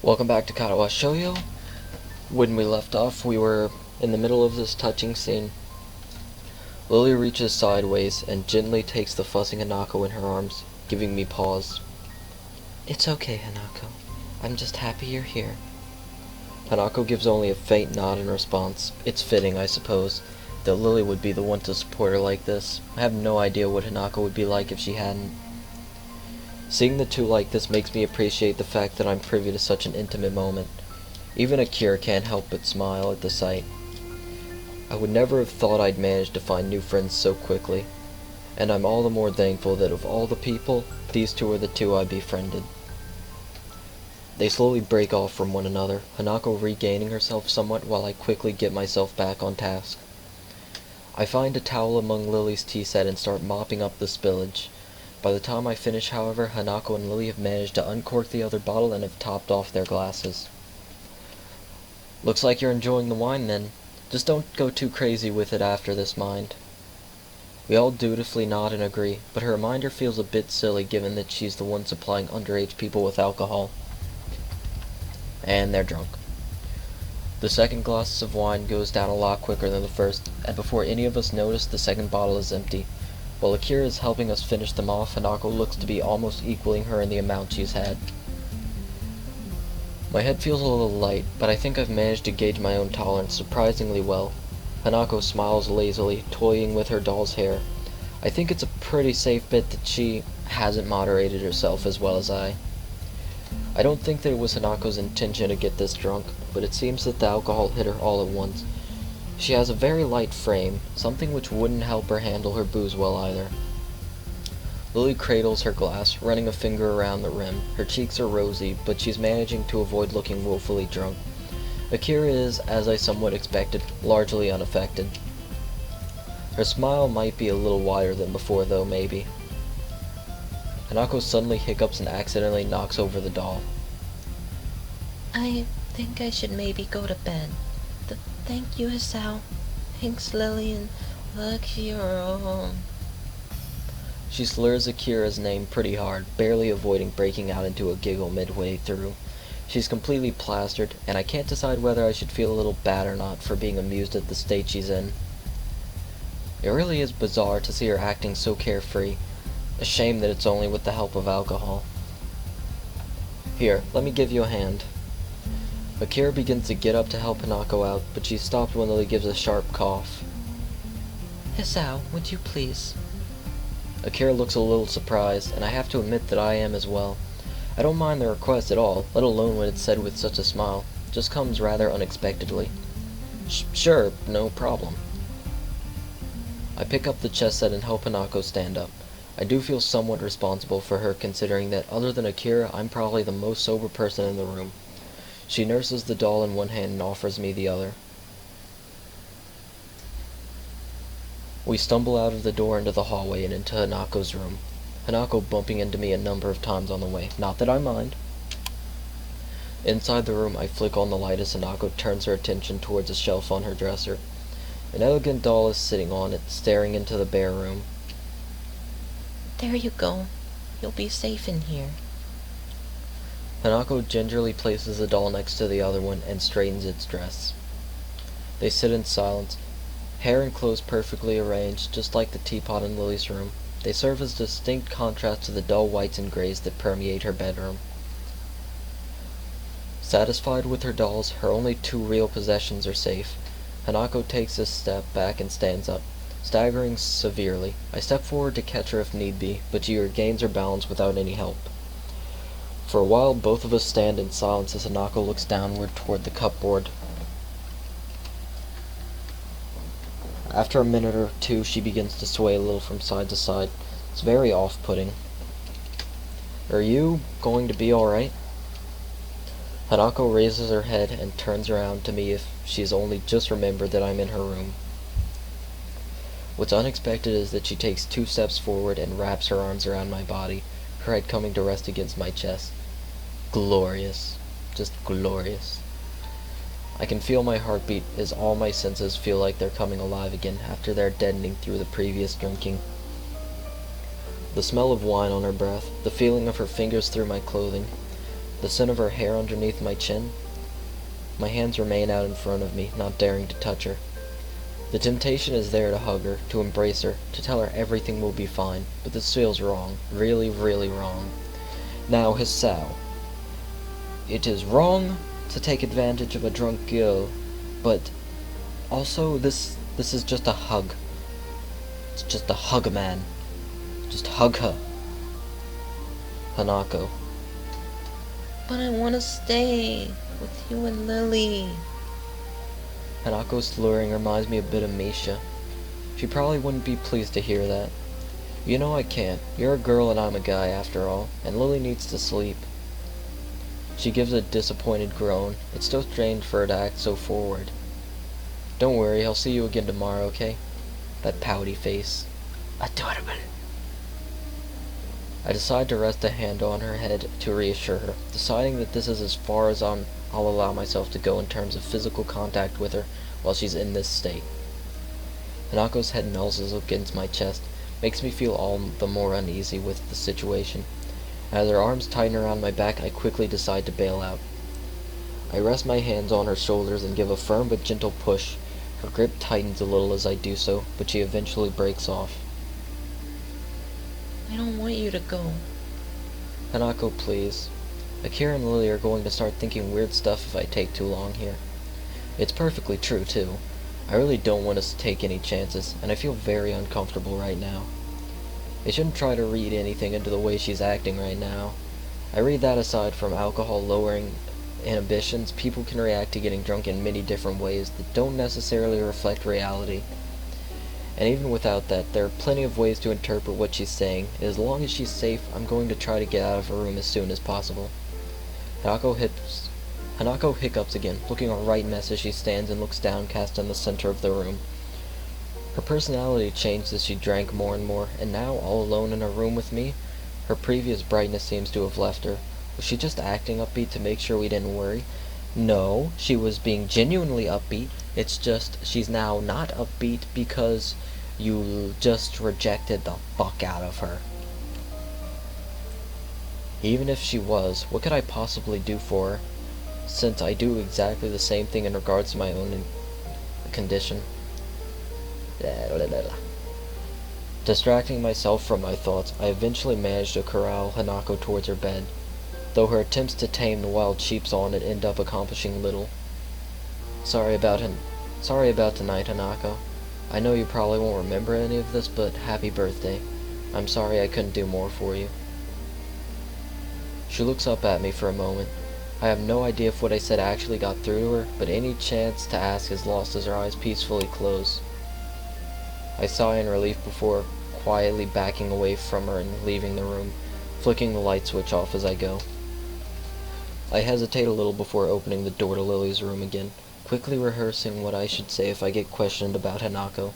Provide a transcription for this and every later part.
Welcome back to Katawa Shoujo. When we left off, we were in the middle of this touching scene. Lily reaches sideways and gently takes the fussing Hanako in her arms, giving me pause. "It's okay, Hanako. I'm just happy you're here." Hanako gives only a faint nod in response. It's fitting, I suppose, that Lily would be the one to support her like this. I have no idea what Hanako would be like if she hadn't. Seeing the two like this makes me appreciate the fact that I'm privy to such an intimate moment. Even Akira can't help but smile at the sight. I would never have thought I'd manage to find new friends so quickly, and I'm all the more thankful that of all the people, these two are the two I befriended. They slowly break off from one another, Hanako regaining herself somewhat while I quickly get myself back on task. I find a towel among Lily's tea set and start mopping up the spillage. By the time I finish, however, Hanako and Lily have managed to uncork the other bottle and have topped off their glasses. "Looks like you're enjoying the wine then. Just don't go too crazy with it after this, mind." We all dutifully nod and agree, but her reminder feels a bit silly given that she's the one supplying underage people with alcohol. And they're drunk. The second glass of wine goes down a lot quicker than the first, and before any of us notice, the second bottle is empty. While Akira is helping us finish them off, Hanako looks to be almost equaling her in the amount she's had. My head feels a little light, but I think I've managed to gauge my own tolerance surprisingly well. Hanako smiles lazily, toying with her doll's hair. I think it's a pretty safe bet that she hasn't moderated herself as well as I. I don't think that it was Hanako's intention to get this drunk, but it seems that the alcohol hit her all at once. She has a very light frame, something which wouldn't help her handle her booze well either. Lily cradles her glass, running a finger around the rim. Her cheeks are rosy, but she's managing to avoid looking woefully drunk. Akira is, as I somewhat expected, largely unaffected. Her smile might be a little wider than before, though, maybe. Hanako suddenly hiccups and accidentally knocks over the doll. "I think I should maybe go to bed. Thank you, Hisao. Thanks, Lily, and Akira." She slurs Akira's name pretty hard, barely avoiding breaking out into a giggle midway through. She's completely plastered, and I can't decide whether I should feel a little bad or not for being amused at the state she's in. It really is bizarre to see her acting so carefree. A shame that it's only with the help of alcohol. "Here, let me give you a hand." Akira begins to get up to help Hanako out, but she's stopped when Lily gives a sharp cough. "Hisao, would you please?" Akira looks a little surprised, and I have to admit that I am as well. I don't mind the request at all, let alone when it's said with such a smile. It just comes rather unexpectedly. Sure, no problem." I pick up the chess set and help Hanako stand up. I do feel somewhat responsible for her, considering that other than Akira, I'm probably the most sober person in the room. She nurses the doll in one hand and offers me the other. We stumble out of the door into the hallway and into Hanako's room, Hanako bumping into me a number of times on the way. Not that I mind. Inside the room, I flick on the light as Hanako turns her attention towards a shelf on her dresser. An elegant doll is sitting on it, staring into the bare room. "There you go. You'll be safe in here." Hanako gingerly places the doll next to the other one and straightens its dress. They sit in silence, hair and clothes perfectly arranged, just like the teapot in Lily's room. They serve as distinct contrast to the dull whites and grays that permeate her bedroom. Satisfied with her dolls, her only two real possessions are safe. Hanako takes a step back and stands up, staggering severely. I step forward to catch her if need be, but she regains her balance without any help. For a while, both of us stand in silence as Hanako looks downward toward the cupboard. After a minute or two, she begins to sway a little from side to side. It's very off-putting. "Are you going to be alright?" Hanako raises her head and turns around to me if she's only just remembered that I'm in her room. What's unexpected is that she takes 2 steps forward and wraps her arms around my body, her head coming to rest against my chest. Glorious. Just glorious. I can feel my heartbeat as all my senses feel like they're coming alive again after they're deadening through the previous drinking. The smell of wine on her breath, the feeling of her fingers through my clothing, the scent of her hair underneath my chin. My hands remain out in front of me, not daring to touch her. The temptation is there to hug her, to embrace her, to tell her everything will be fine, but this feels wrong. Really, really wrong. Now, Hisao. It is wrong to take advantage of a drunk girl, but also this is just a hug. It's just a hug, man. Just hug her. Hanako. But I want to stay with you and Lily. Hanako's slurring reminds me a bit of Misha. She probably wouldn't be pleased to hear that. You know I can't. You're a girl and I'm a guy after all, and Lily needs to sleep. She gives a disappointed groan. It's so strange for her to act so forward. Don't worry, I'll see you again tomorrow, okay? That pouty face. Adorable. I decide to rest a hand on her head to reassure her, deciding that this is as far as I'll allow myself to go in terms of physical contact with her while she's in this state. Hanako's head nuzzles against my chest, makes me feel all the more uneasy with the situation. As her arms tighten around my back, I quickly decide to bail out. I rest my hands on her shoulders and give a firm but gentle push. Her grip tightens a little as I do so, but she eventually breaks off. I don't want you to go. Hanako, please. Akira and Lily are going to start thinking weird stuff if I take too long here. It's perfectly true, too. I really don't want us to take any chances, and I feel very uncomfortable right now. They shouldn't try to read anything into the way she's acting right now. I read that aside from alcohol lowering inhibitions, people can react to getting drunk in many different ways that don't necessarily reflect reality. And even without that, there are plenty of ways to interpret what she's saying, and as long as she's safe, I'm going to try to get out of her room as soon as possible. Hanako hiccups again, looking a right mess as she stands and looks downcast in the center of the room. Her personality changed as she drank more and more, and now, all alone in her room with me, her previous brightness seems to have left her. Was she just acting upbeat to make sure we didn't worry? No, she was being genuinely upbeat. It's just she's now not upbeat because you just rejected the fuck out of her. Even if she was, what could I possibly do for her, since I do exactly the same thing in regards to my own condition? Distracting myself from my thoughts, I eventually managed to corral Hanako towards her bed, though her attempts to tame the wild sheeps on it end up accomplishing little. Sorry about tonight, Hanako. I know you probably won't remember any of this, but happy birthday. I'm sorry I couldn't do more for you. She looks up at me for a moment. I have no idea if what I said actually got through to her, but any chance to ask is lost as her eyes peacefully close. I sigh in relief before quietly backing away from her and leaving the room, flicking the light switch off as I go. I hesitate a little before opening the door to Lily's room again, quickly rehearsing what I should say if I get questioned about Hanako.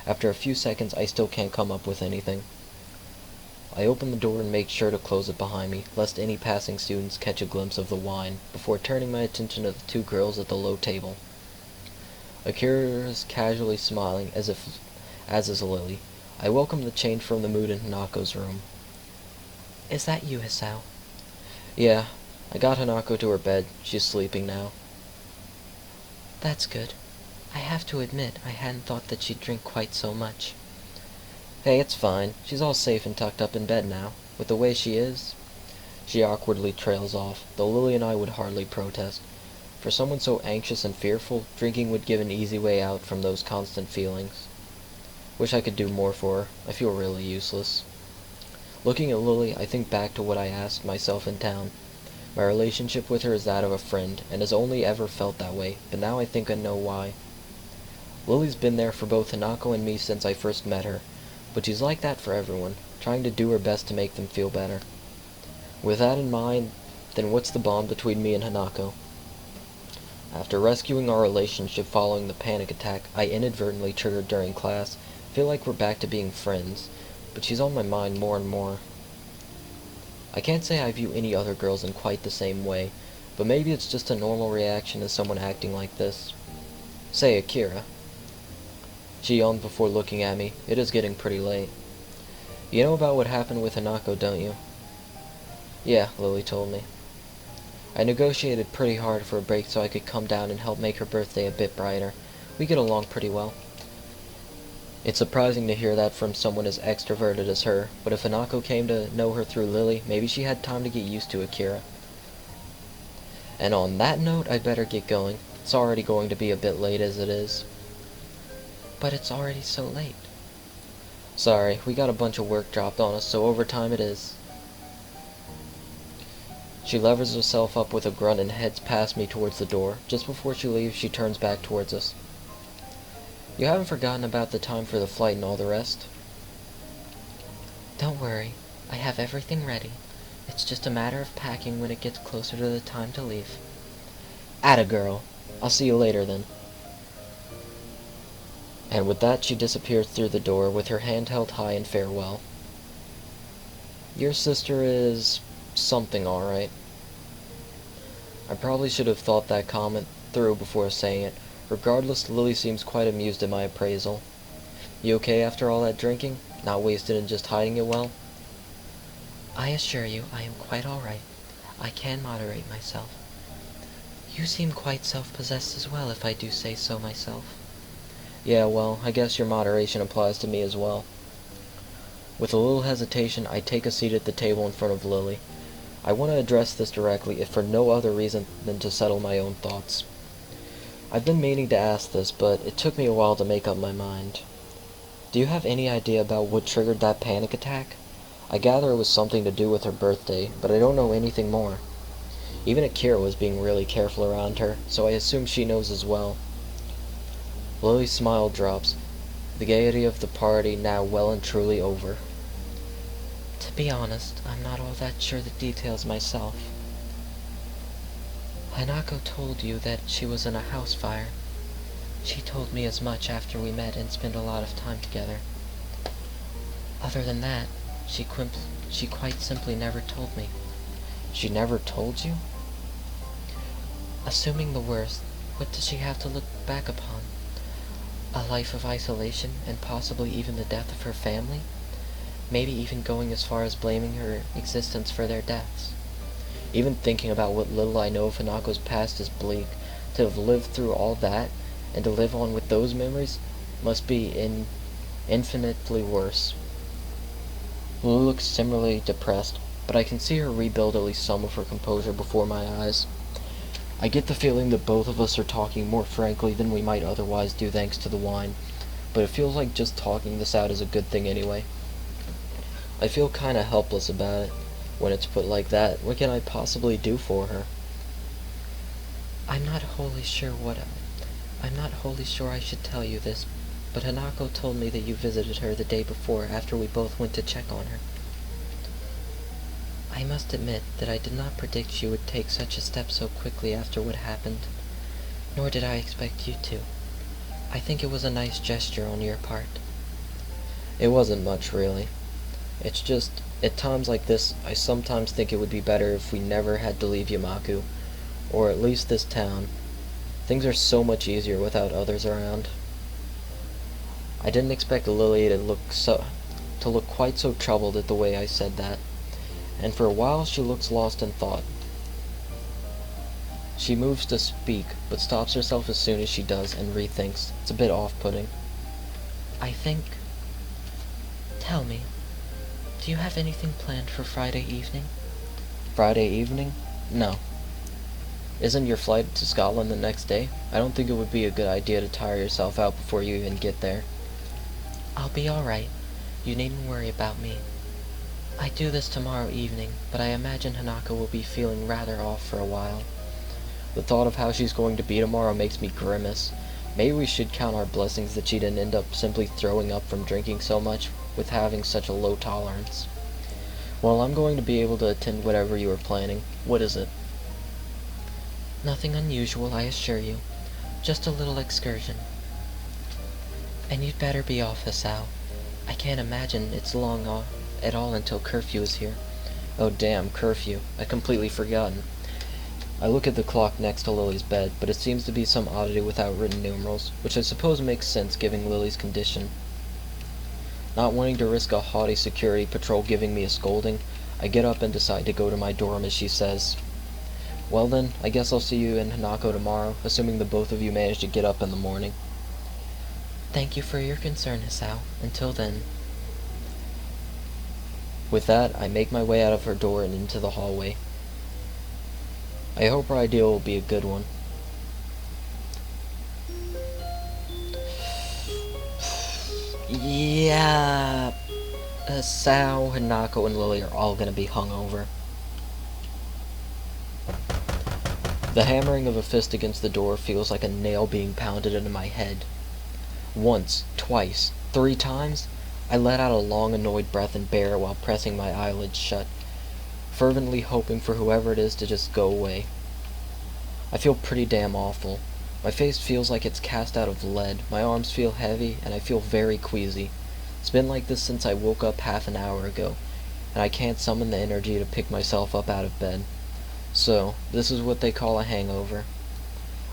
After a few seconds, I still can't come up with anything. I open the door and make sure to close it behind me, lest any passing students catch a glimpse of the wine, before turning my attention to the two girls at the low table. Akira is casually smiling, as is Lily. I welcome the change from the mood in Hanako's room. Is that you, Hisao? Yeah, I got Hanako to her bed. She's sleeping now. That's good. I have to admit, I hadn't thought that she'd drink quite so much. Hey, it's fine. She's all safe and tucked up in bed now. With the way she is. She awkwardly trails off, though Lily and I would hardly protest. For someone so anxious and fearful, drinking would give an easy way out from those constant feelings. Wish I could do more for her. I feel really useless. Looking at Lily, I think back to what I asked myself in town. My relationship with her is that of a friend, and has only ever felt that way, but now I think I know why. Lily's been there for both Hanako and me since I first met her, but she's like that for everyone, trying to do her best to make them feel better. With that in mind, then what's the bond between me and Hanako? After rescuing our relationship following the panic attack I inadvertently triggered during class, I feel like we're back to being friends, but she's on my mind more and more. I can't say I view any other girls in quite the same way, but maybe it's just a normal reaction to someone acting like this. Say, Akira. She yawned before looking at me. It is getting pretty late. You know about what happened with Hanako, don't you? Yeah, Lily told me. I negotiated pretty hard for a break so I could come down and help make her birthday a bit brighter. We get along pretty well. It's surprising to hear that from someone as extroverted as her, but if Hanako came to know her through Lily, maybe she had time to get used to Akira. And on that note, I'd better get going. It's already going to be a bit late as it is. But it's already so late. Sorry, we got a bunch of work dropped on us, so overtime it is. She levers herself up with a grunt and heads past me towards the door. Just before she leaves, she turns back towards us. You haven't forgotten about the time for the flight and all the rest? Don't worry, I have everything ready. It's just a matter of packing when it gets closer to the time to leave. Atta girl. I'll see you later then. And with that, she disappears through the door with her hand held high in farewell. Your sister is something, alright. I probably should have thought that comment through before saying it. Regardless, Lily seems quite amused at my appraisal. You okay after all that drinking? Not wasted in just hiding it well? I assure you, I am quite all right. I can moderate myself. You seem quite self-possessed as well, if I do say so myself. Yeah, well, I guess your moderation applies to me as well. With a little hesitation, I take a seat at the table in front of Lily. I want to address this directly, if for no other reason than to settle my own thoughts. I've been meaning to ask this, but it took me a while to make up my mind. Do you have any idea about what triggered that panic attack? I gather it was something to do with her birthday, but I don't know anything more. Even Akira was being really careful around her, so I assume she knows as well. Lily's smile drops, the gaiety of the party now well and truly over. To be honest, I'm not all that sure the details myself. Hanako told you that she was in a house fire. She told me as much after we met and spent a lot of time together. Other than that, she quite simply never told me. She never told you? Assuming the worst, what does she have to look back upon? A life of isolation, and possibly even the death of her family? Maybe even going as far as blaming her existence for their deaths. Even thinking about what little I know of Hanako's past is bleak. To have lived through all that, and to live on with those memories, must be infinitely worse. Lily looks similarly depressed, but I can see her rebuild at least some of her composure before my eyes. I get the feeling that both of us are talking more frankly than we might otherwise do thanks to the wine, but it feels like just talking this out is a good thing anyway. I feel kinda helpless about it. When it's put like that, what can I possibly do for her? I'm not wholly sure I should tell you this, but Hanako told me that you visited her the day before after we both went to check on her. I must admit that I did not predict she would take such a step so quickly after what happened, nor did I expect you to. I think it was a nice gesture on your part. It wasn't much, really. It's just, at times like this, I sometimes think it would be better if we never had to leave Yamaku, or at least this town. Things are so much easier without others around. I didn't expect Lily to look quite so troubled at the way I said that, and for a while she looks lost in thought. She moves to speak, but stops herself as soon as she does and rethinks. It's a bit off-putting. Tell me, do you have anything planned for Friday evening? Friday evening? No. Isn't your flight to Scotland the next day? I don't think it would be a good idea to tire yourself out before you even get there. I'll be alright. You needn't worry about me. I do this tomorrow evening, but I imagine Hanako will be feeling rather off for a while. The thought of how she's going to be tomorrow makes me grimace. Maybe we should count our blessings that she didn't end up simply throwing up from drinking so much with having such a low tolerance. Well, I'm going to be able to attend whatever you are planning. What is it? Nothing unusual, I assure you. Just a little excursion. And you'd better be off, Hisao. I can't imagine it's long off at all until curfew is here. Oh damn, curfew. I'd completely forgotten. I look at the clock next to Lily's bed, but it seems to be some oddity without written numerals, which I suppose makes sense given Lily's condition. Not wanting to risk a haughty security patrol giving me a scolding, I get up and decide to go to my dorm as she says. Well then, I guess I'll see you in Hanako tomorrow, assuming the both of you manage to get up in the morning. Thank you for your concern, Hisao. Until then. With that, I make my way out of her door and into the hallway. I hope our ideal will be a good one. Yeah. Hisao, Hanako, and Lily are all gonna be hungover. The hammering of a fist against the door feels like a nail being pounded into my head. Once, twice, 3 times, I let out a long, annoyed breath and bear while pressing my eyelids shut, fervently hoping for whoever it is to just go away. I feel pretty damn awful. My face feels like it's cast out of lead, my arms feel heavy, and I feel very queasy. It's been like this since I woke up half an hour ago, and I can't summon the energy to pick myself up out of bed. So, this is what they call a hangover.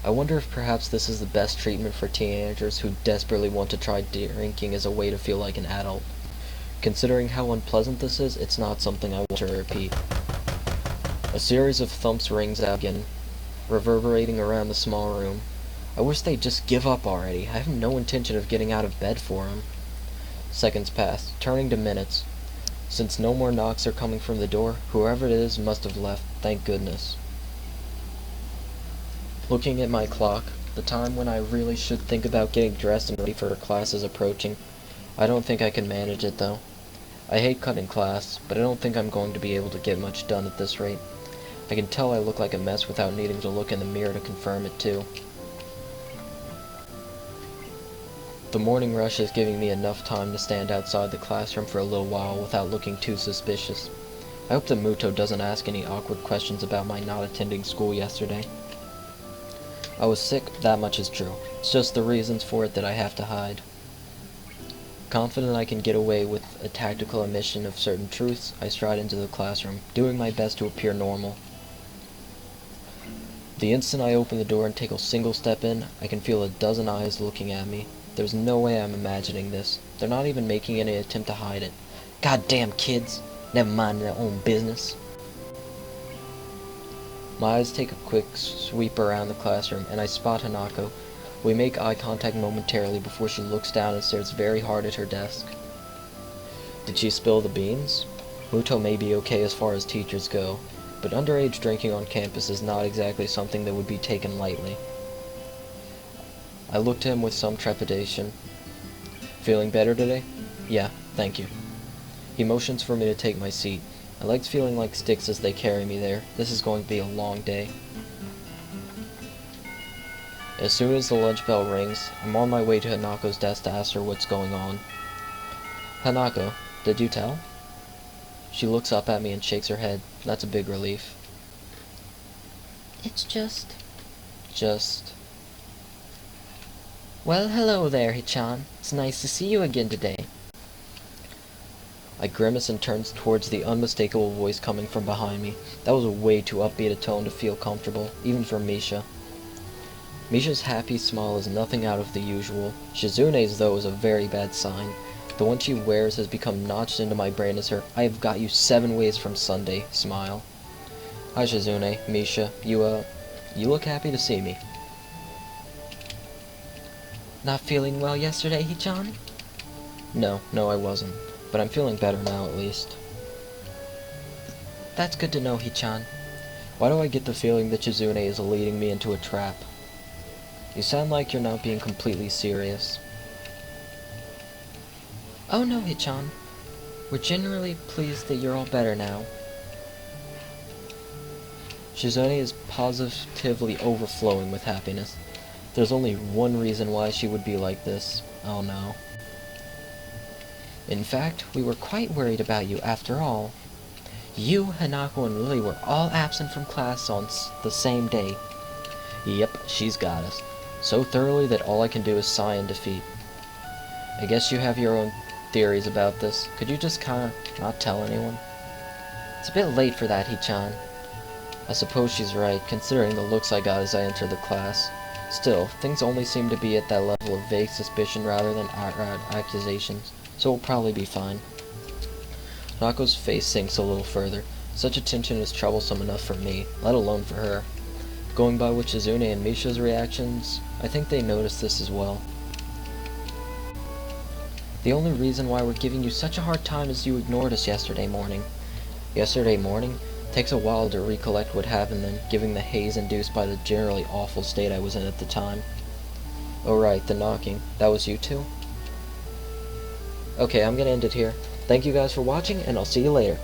I wonder if perhaps this is the best treatment for teenagers who desperately want to try drinking as a way to feel like an adult. Considering how unpleasant this is, it's not something I want to repeat. A series of thumps rings out again, reverberating around the small room. I wish they'd just give up already. I have no intention of getting out of bed for them. Seconds pass, turning to minutes. Since no more knocks are coming from the door, whoever it is must have left, thank goodness. Looking at my clock, the time when I really should think about getting dressed and ready for class is approaching. I don't think I can manage it though. I hate cutting class, but I don't think I'm going to be able to get much done at this rate. I can tell I look like a mess without needing to look in the mirror to confirm it too. The morning rush is giving me enough time to stand outside the classroom for a little while without looking too suspicious. I hope that Muto doesn't ask any awkward questions about my not attending school yesterday. I was sick, that much is true. It's just the reasons for it that I have to hide. Confident I can get away with a tactical omission of certain truths, I stride into the classroom, doing my best to appear normal. The instant I open the door and take a single step in, I can feel a dozen eyes looking at me. There's no way I'm imagining this. They're not even making any attempt to hide it. Goddamn kids! Never mind their own business. My eyes take a quick sweep around the classroom, and I spot Hanako. We make eye contact momentarily before she looks down and stares very hard at her desk. Did she spill the beans? Muto may be okay as far as teachers go, but underage drinking on campus is not exactly something that would be taken lightly. I look to him with some trepidation. Feeling better today? Yeah, thank you. He motions for me to take my seat. My legs feeling like sticks as they carry me there. This is going to be a long day. As soon as the lunch bell rings, I'm on my way to Hanako's desk to ask her what's going on. Hanako, did you tell? She looks up at me and shakes her head. That's a big relief. It's just... Well, hello there, Hichan. It's nice to see you again today. I grimace and turn towards the unmistakable voice coming from behind me. That was a way too upbeat a tone to feel comfortable, even for Misha. Misha's happy smile is nothing out of the usual. Shizune's, though, is a very bad sign. The one she wears has become notched into my brain as her "I have got you 7 ways from Sunday" smile. Hi Shizune, Misha, you look happy to see me. Not feeling well yesterday, Hichan? No, I wasn't. But I'm feeling better now, at least. That's good to know, Hichan. Why do I get the feeling that Shizune is leading me into a trap? You sound like you're not being completely serious. Oh no, Hichan. We're generally pleased that you're all better now. Shizune is positively overflowing with happiness. There's only one reason why she would be like this. Oh no. In fact, we were quite worried about you after all. You, Hanako, and Lily were all absent from class on the same day. Yep, she's got us. So thoroughly that all I can do is sigh in defeat. I guess you have your own theories about this. Could you just kinda not tell anyone? It's a bit late for that, Hichan. I suppose she's right, considering the looks I got as I entered the class. Still, things only seem to be at that level of vague suspicion rather than outright accusations, so we'll probably be fine. Nako's face sinks a little further. Such attention is troublesome enough for me, let alone for her. Going by Wichizune and Misha's reactions, I think they noticed this as well. The only reason why we're giving you such a hard time is you ignored us yesterday morning. Yesterday morning? Takes a while to recollect what happened then, given the haze induced by the generally awful state I was in at the time. Oh right, the knocking. That was you two? Okay, I'm gonna end it here. Thank you guys for watching, and I'll see you later.